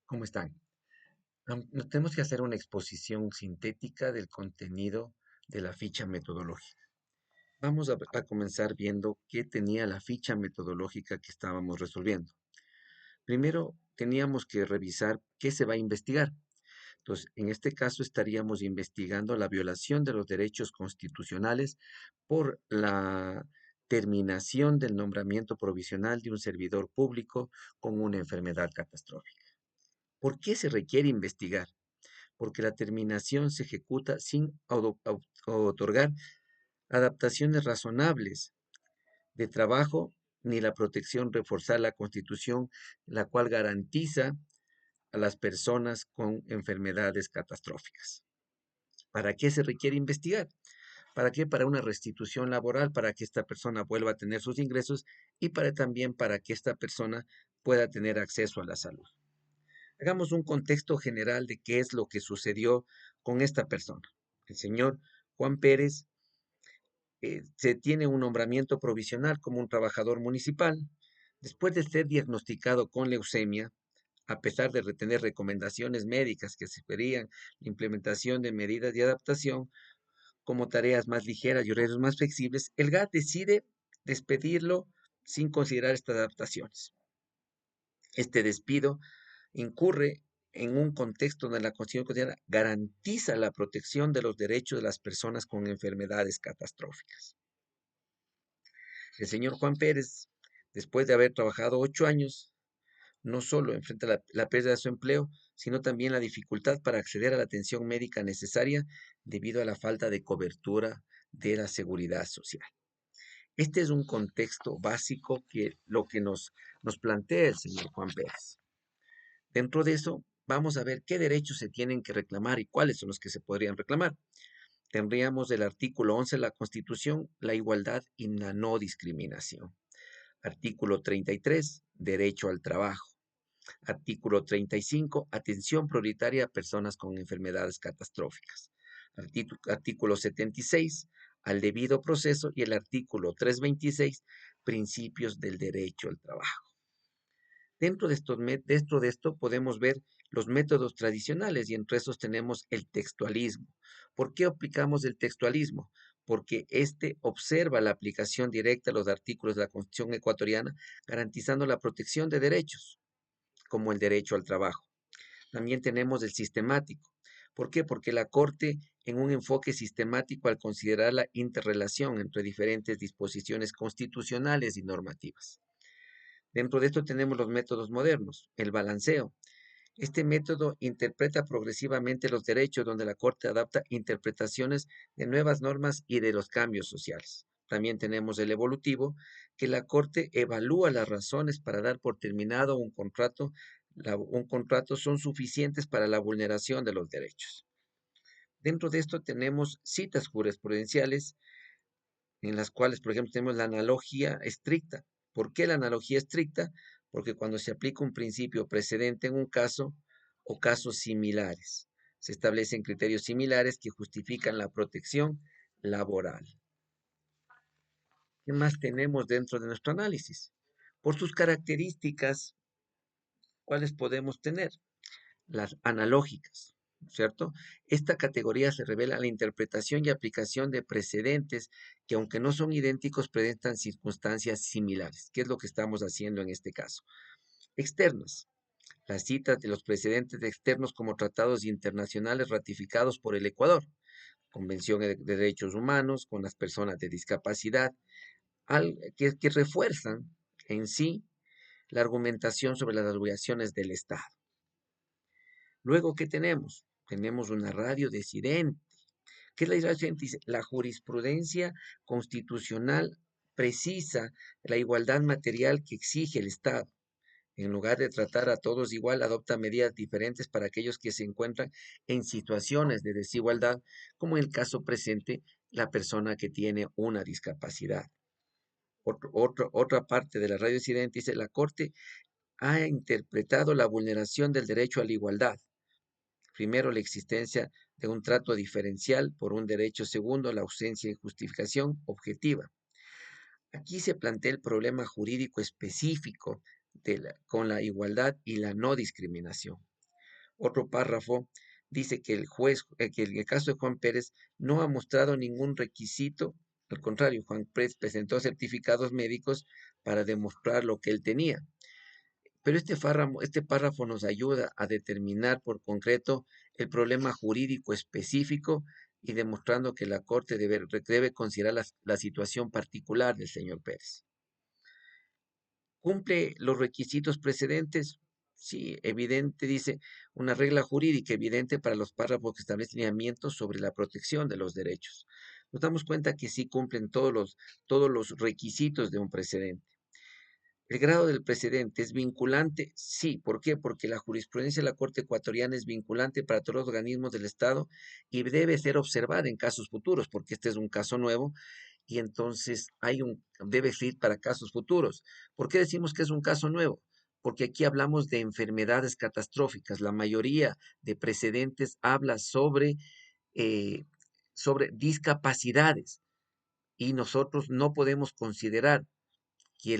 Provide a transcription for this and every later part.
¿Cómo están? Nos tenemos que hacer una exposición sintética del contenido de la ficha metodológica. Vamos a comenzar viendo qué tenía la ficha metodológica que estábamos resolviendo. Primero, teníamos que revisar qué se va a investigar. Entonces, en este caso estaríamos investigando la violación de los derechos constitucionales por la terminación del nombramiento provisional de un servidor público con una enfermedad catastrófica. ¿Por qué se requiere investigar? Porque la terminación se ejecuta sin otorgar adaptaciones razonables de trabajo ni la protección reforzar la Constitución, la cual garantiza a las personas con enfermedades catastróficas. ¿Para qué se requiere investigar? ¿Para qué? Para una restitución laboral, para que esta persona vuelva a tener sus ingresos y también para que esta persona pueda tener acceso a la salud. Hagamos un contexto general de qué es lo que sucedió con esta persona. El señor Juan Pérez se tiene un nombramiento provisional como un trabajador municipal. Después de ser diagnosticado con leucemia, a pesar de retener recomendaciones médicas que sugerían la implementación de medidas de adaptación como tareas más ligeras y horarios más flexibles, el GAT decide despedirlo sin considerar estas adaptaciones. Este despido incurre en un contexto donde la Constitución constitucional garantiza la protección de los derechos de las personas con enfermedades catastróficas. El señor Juan Pérez, después de haber trabajado 8 años, no solo enfrenta la pérdida de su empleo, sino también la dificultad para acceder a la atención médica necesaria debido a la falta de cobertura de la seguridad social. Este es un contexto básico que lo que nos plantea el señor Juan Pérez. Dentro de eso, vamos a ver qué derechos se tienen que reclamar y cuáles son los que se podrían reclamar. Tendríamos el artículo 11 de la Constitución, la igualdad y la no discriminación. Artículo 33, derecho al trabajo. Artículo 35, atención prioritaria a personas con enfermedades catastróficas. Artículo 76, al debido proceso, y el artículo 326, principios del derecho al trabajo. Dentro de esto podemos ver los métodos tradicionales y entre esos tenemos el textualismo. ¿Por qué aplicamos el textualismo? Porque este observa la aplicación directa a los artículos de la Constitución ecuatoriana, garantizando la protección de derechos, como el derecho al trabajo. También tenemos el sistemático. ¿Por qué? Porque la Corte, en un enfoque sistemático al considerar la interrelación entre diferentes disposiciones constitucionales y normativas. Dentro de esto tenemos los métodos modernos, el balanceo. Este método interpreta progresivamente los derechos donde la Corte adapta interpretaciones de nuevas normas y de los cambios sociales. También tenemos el evolutivo, que la Corte evalúa las razones para dar por terminado un contrato son suficientes para la vulneración de los derechos. Dentro de esto tenemos citas jurisprudenciales en las cuales, por ejemplo, tenemos la analogía estricta. ¿Por qué la analogía estricta? Porque cuando se aplica un principio precedente en un caso o casos similares, se establecen criterios similares que justifican la protección laboral. ¿Qué más tenemos dentro de nuestro análisis? Por sus características, ¿cuáles podemos tener? Las analógicas, ¿cierto? Esta categoría se revela a la interpretación y aplicación de precedentes que, aunque no son idénticos, presentan circunstancias similares. ¿Qué es lo que estamos haciendo en este caso? Externas. Las citas de los precedentes externos como tratados internacionales ratificados por el Ecuador, Convención de Derechos Humanos con las personas de discapacidad, que refuerzan en sí la argumentación sobre las obligaciones del Estado. Luego, ¿qué tenemos? Tenemos una radio decidente. ¿Qué es la radio decidente? Dice, la jurisprudencia constitucional precisa la igualdad material que exige el Estado. En lugar de tratar a todos igual, adopta medidas diferentes para aquellos que se encuentran en situaciones de desigualdad, como en el caso presente, la persona que tiene una discapacidad. Otra parte de la radio decidente dice, la Corte ha interpretado la vulneración del derecho a la igualdad. Primero, la existencia de un trato diferencial por un derecho. Segundo, la ausencia de justificación objetiva. Aquí se plantea el problema jurídico específico con la igualdad y la no discriminación. Otro párrafo dice que el juez, que en el caso de Juan Pérez no ha mostrado ningún requisito, al contrario, Juan Pérez presentó certificados médicos para demostrar lo que él tenía. Pero este párrafo nos ayuda a determinar por concreto el problema jurídico específico y demostrando que la Corte debe considerar la situación particular del señor Pérez. ¿Cumple los requisitos precedentes? Sí, evidente, dice, una regla jurídica evidente para los párrafos que establecen lineamientos sobre la protección de los derechos. Nos damos cuenta que sí cumplen todos los requisitos de un precedente. ¿El grado del precedente es vinculante? Sí. ¿Por qué? Porque la jurisprudencia de la Corte Ecuatoriana es vinculante para todos los organismos del Estado y debe ser observada en casos futuros, porque este es un caso nuevo y entonces debe ser para casos futuros. ¿Por qué decimos que es un caso nuevo? Porque aquí hablamos de enfermedades catastróficas. La mayoría de precedentes habla eh, sobre discapacidades y nosotros no podemos considerar que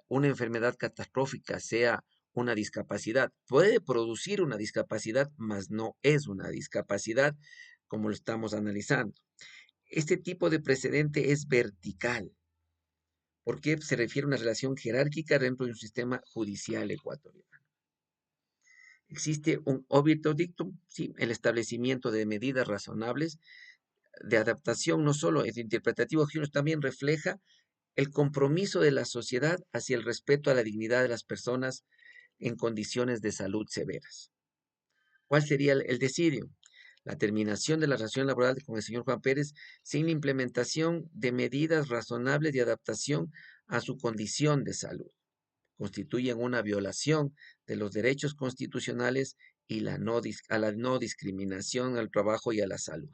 una enfermedad catastrófica sea una discapacidad. Puede producir una discapacidad, mas no es una discapacidad como lo estamos analizando. Este tipo de precedente es vertical, porque se refiere a una relación jerárquica dentro de un sistema judicial ecuatoriano. Existe un obiter dictum, sí, el establecimiento de medidas razonables de adaptación, no solo es interpretativo, sino también refleja el compromiso de la sociedad hacia el respeto a la dignidad de las personas en condiciones de salud severas. ¿Cuál sería el desidio? La terminación de la relación laboral con el señor Juan Pérez sin la implementación de medidas razonables de adaptación a su condición de salud. Constituyen una violación de los derechos constitucionales y a la no discriminación al trabajo y a la salud.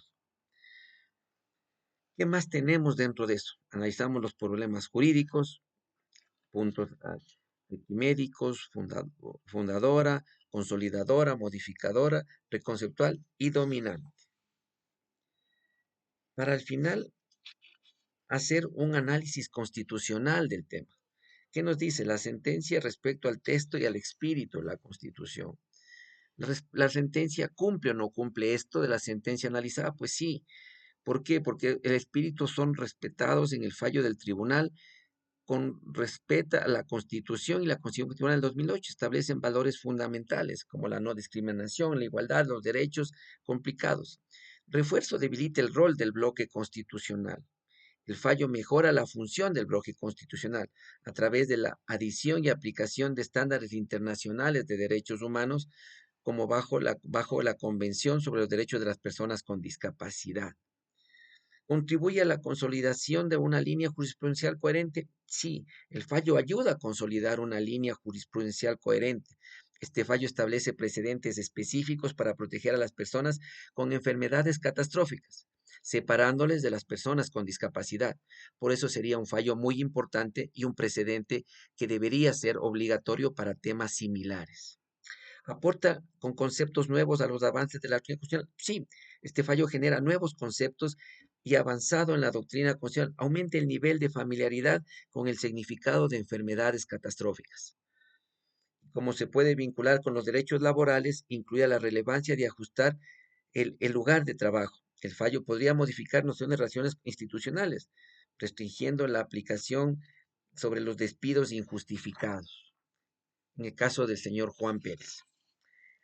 ¿Qué más tenemos dentro de eso? Analizamos los problemas jurídicos, puntos médicos, fundadora, consolidadora, modificadora, preconceptual y dominante. Para al final hacer un análisis constitucional del tema. ¿Qué nos dice la sentencia respecto al texto y al espíritu de la Constitución? ¿La sentencia cumple o no cumple esto de la sentencia analizada? Pues sí. ¿Por qué? Porque el espíritu son respetados en el fallo del tribunal respeta a la Constitución y la Constitución Constitucional del 2008 establecen valores fundamentales como la no discriminación, la igualdad, los derechos complicados. Refuerzo debilita el rol del bloque constitucional. El fallo mejora la función del bloque constitucional a través de la adición y aplicación de estándares internacionales de derechos humanos como bajo la Convención sobre los Derechos de las Personas con Discapacidad. ¿Contribuye a la consolidación de una línea jurisprudencial coherente? Sí, el fallo ayuda a consolidar una línea jurisprudencial coherente. Este fallo establece precedentes específicos para proteger a las personas con enfermedades catastróficas, separándoles de las personas con discapacidad. Por eso sería un fallo muy importante y un precedente que debería ser obligatorio para temas similares. ¿Aporta con conceptos nuevos a los avances de la doctrina constitucional? Sí, este fallo genera nuevos conceptos y avanzado en la doctrina constitucional, aumenta el nivel de familiaridad con el significado de enfermedades catastróficas. Como se puede vincular con los derechos laborales, incluye la relevancia de ajustar el lugar de trabajo. El fallo podría modificar nociones de relaciones institucionales, restringiendo la aplicación sobre los despidos injustificados, en el caso del señor Juan Pérez.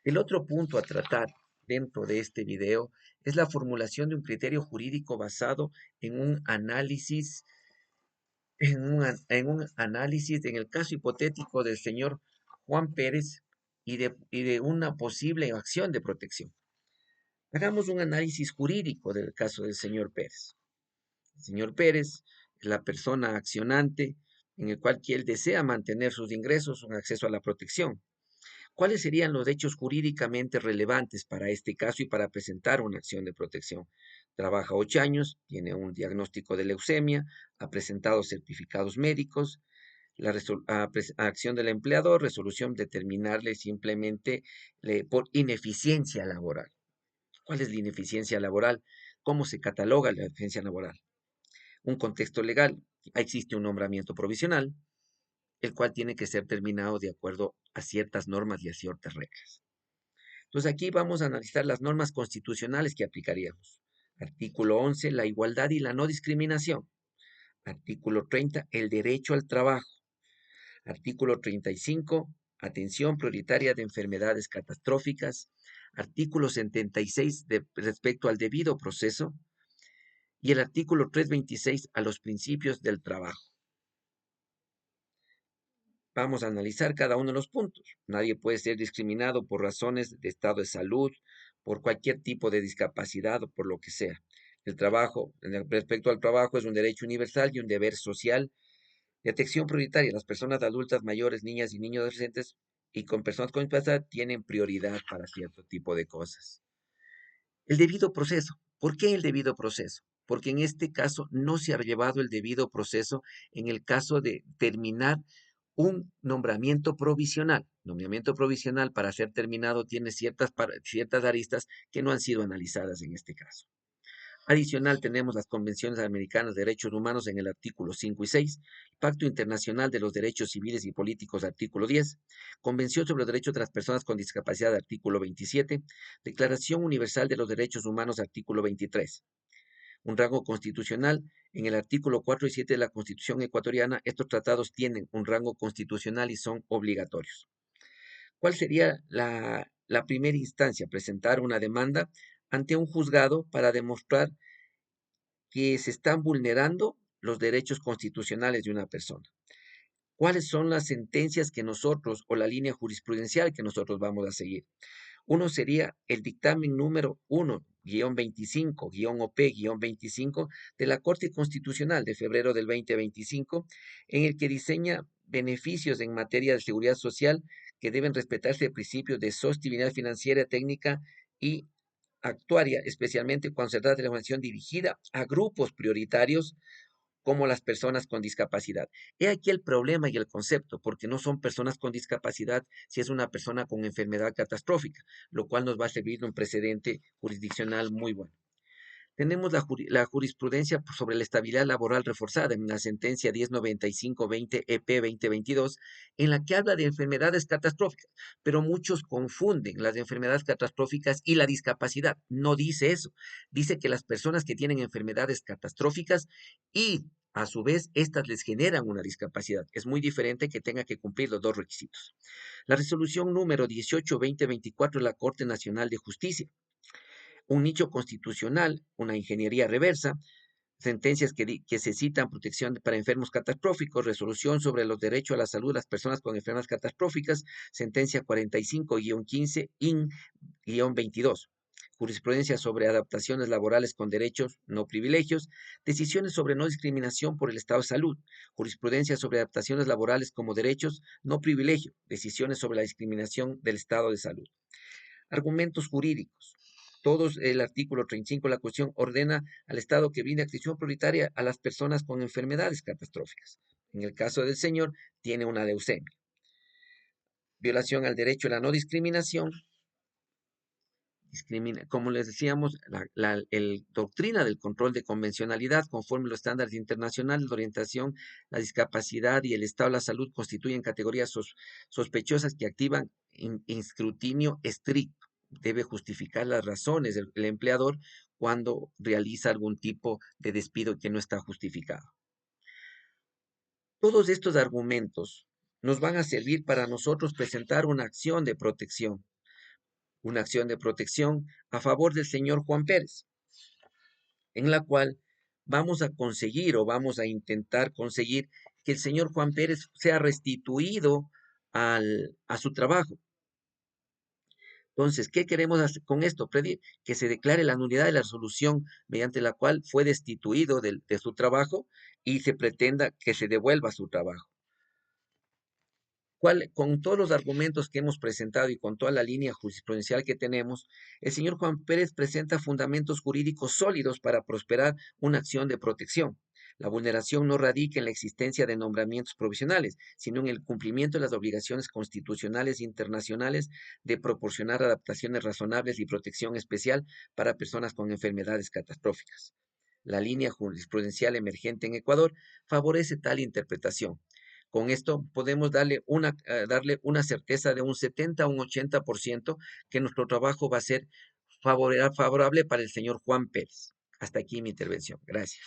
El otro punto a tratar dentro de este video es la formulación de un criterio jurídico basado en un análisis, en el caso hipotético del señor Juan Pérez y de una posible acción de protección. Hagamos un análisis jurídico del caso del señor Pérez. El señor Pérez es la persona accionante en el cual él desea mantener sus ingresos, un acceso a la protección. ¿Cuáles serían los hechos jurídicamente relevantes para este caso y para presentar una acción de protección? Trabaja 8 años, tiene un diagnóstico de leucemia, ha presentado certificados médicos, acción del empleador, resolución de terminarle simplemente por ineficiencia laboral. ¿Cuál es la ineficiencia laboral? ¿Cómo se cataloga la ineficiencia laboral? Un contexto legal. Existe un nombramiento provisional, el cual tiene que ser terminado de acuerdo a ciertas normas y a ciertas reglas. Entonces aquí vamos a analizar las normas constitucionales que aplicaríamos. Artículo 11, la igualdad y la no discriminación. Artículo 30, el derecho al trabajo. Artículo 35, atención prioritaria de enfermedades catastróficas. Artículo 76, respecto al debido proceso. Y el artículo 326, a los principios del trabajo. Vamos a analizar cada uno de los puntos. Nadie puede ser discriminado por razones de estado de salud, por cualquier tipo de discapacidad o por lo que sea. El trabajo, respecto al trabajo, es un derecho universal y un deber social. De atención prioritaria, las personas adultas mayores, niñas y niños adolescentes y con personas con discapacidad tienen prioridad para cierto tipo de cosas. El debido proceso. ¿Por qué el debido proceso? Porque en este caso no se ha llevado el debido proceso en el caso de terminar un nombramiento provisional. Nombramiento provisional para ser terminado tiene ciertas aristas que no han sido analizadas en este caso. Adicional, tenemos las Convenciones Americanas de Derechos Humanos en el artículo 5 y 6, Pacto Internacional de los Derechos Civiles y Políticos, artículo 10, Convención sobre los Derechos de las Personas con Discapacidad, artículo 27, Declaración Universal de los Derechos Humanos, artículo 23. Un rango constitucional, en el artículo 4 y 7 de la Constitución ecuatoriana, estos tratados tienen un rango constitucional y son obligatorios. ¿Cuál sería la primera instancia? Presentar una demanda ante un juzgado para demostrar que se están vulnerando los derechos constitucionales de una persona. ¿Cuáles son las sentencias que nosotros o la línea jurisprudencial que nosotros vamos a seguir? Uno sería el dictamen número 1-25-OP-25 de la Corte Constitucional de febrero del 2025, en el que diseña beneficios en materia de seguridad social que deben respetarse principios de sostenibilidad financiera, técnica y actuaria, especialmente cuando se trata de la información dirigida a grupos prioritarios como las personas con discapacidad. He aquí el problema y el concepto, porque no son personas con discapacidad si es una persona con enfermedad catastrófica, lo cual nos va a servir de un precedente jurisdiccional muy bueno. Tenemos la jurisprudencia sobre la estabilidad laboral reforzada en la sentencia 1095-20 EP 2022, en la que habla de enfermedades catastróficas, pero muchos confunden las enfermedades catastróficas y la discapacidad. No dice eso. Dice que las personas que tienen enfermedades catastróficas y a su vez, estas les generan una discapacidad. Es muy diferente que tenga que cumplir los dos requisitos. La resolución número 18-2024 de la Corte Nacional de Justicia, un nicho constitucional, una ingeniería reversa, sentencias que se citan protección para enfermos catastróficos, resolución sobre los derechos a la salud de las personas con enfermedades catastróficas, sentencia 45-15-IN-22, jurisprudencia sobre adaptaciones laborales con derechos, no privilegios, decisiones sobre no discriminación por el estado de salud, jurisprudencia sobre adaptaciones laborales como derechos, no privilegio, decisiones sobre la discriminación del estado de salud. Argumentos jurídicos. Todos el artículo 35 de la Constitución ordena al Estado que brinde atención prioritaria a las personas con enfermedades catastróficas. En el caso del señor, tiene una leucemia. Violación al derecho a la no discriminación. Como les decíamos, el doctrina del control de convencionalidad, conforme los estándares internacionales de orientación, la discapacidad y el estado de la salud constituyen categorías sospechosas que activan escrutinio estricto. Debe justificar las razones del empleador cuando realiza algún tipo de despido que no está justificado. Todos estos argumentos nos van a servir para nosotros presentar una acción de protección a favor del señor Juan Pérez, en la cual vamos a conseguir o vamos a intentar conseguir que el señor Juan Pérez sea restituido a su trabajo. Entonces, ¿qué queremos hacer con esto? Pedir que se declare la nulidad de la resolución mediante la cual fue destituido de su trabajo y se pretenda que se devuelva su trabajo. Con todos los argumentos que hemos presentado y con toda la línea jurisprudencial que tenemos, el señor Juan Pérez presenta fundamentos jurídicos sólidos para prosperar una acción de protección. La vulneración no radica en la existencia de nombramientos provisionales, sino en el cumplimiento de las obligaciones constitucionales e internacionales de proporcionar adaptaciones razonables y protección especial para personas con enfermedades catastróficas. La línea jurisprudencial emergente en Ecuador favorece tal interpretación. Con esto podemos darle una certeza de un 70 a un 80% que nuestro trabajo va a ser favorable para el señor Juan Pérez. Hasta aquí mi intervención. Gracias.